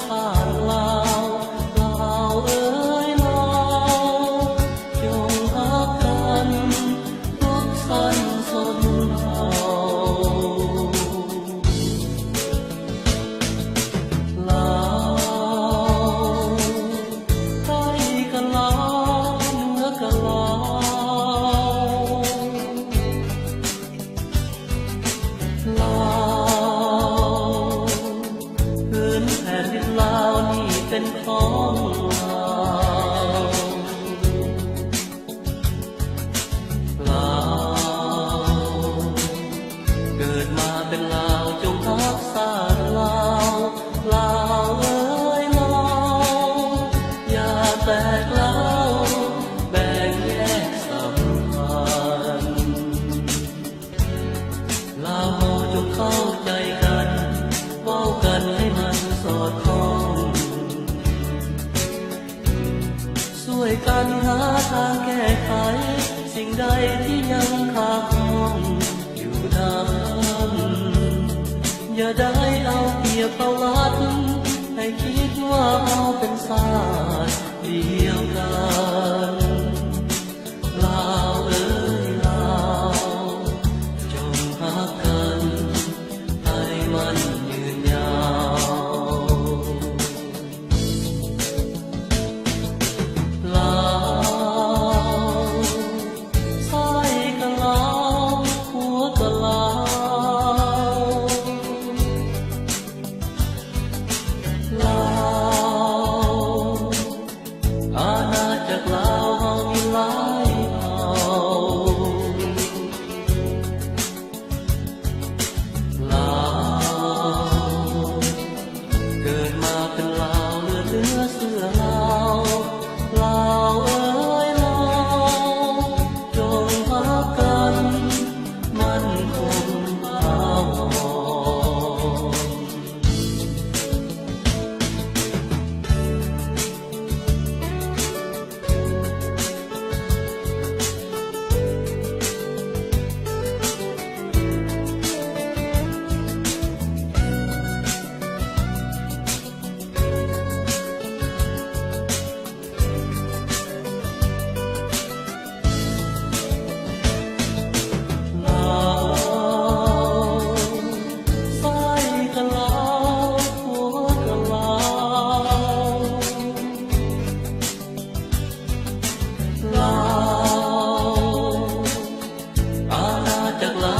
ชาติลาวลาวเอ้ยลาวจงรักกันทุกสันสนเผ่าลาวใต้กันลาวเหนือกันลาวลาวพื้นแผ่นดินลาวนี่เป็นของเราลาวเกิดมาเป็นลาวจงรักษาลาวลาวเอ้ยลาวอย่าแตกลาวแบ่งแยกสัมพันธ์ลาวจงเข้าใจกันเว้ากันให้มันสอดคล้องช่วยกันหาทางแก้ไขสิ่งใดที่ยังค้างห้องอยู่นั้นอย่าได้เอาเปรียบเอารัดให้คิดว่าเราเป็นชาติเดียวกันลาวเอ้ยลาวจงรักกันให้มันยืนยาวลาวใส่กันลาวหัวกันลาวลาวอาณาจักรลาวเฮามีหลายเผ่าลาวเกิดมาเป็นลาวเลือเสื้อลาวลาวเอ้ยลาวจงรักกันมั่นคงถาวรลาวใส่กันลาวหัวกันลาวลาวอาณาจักรลา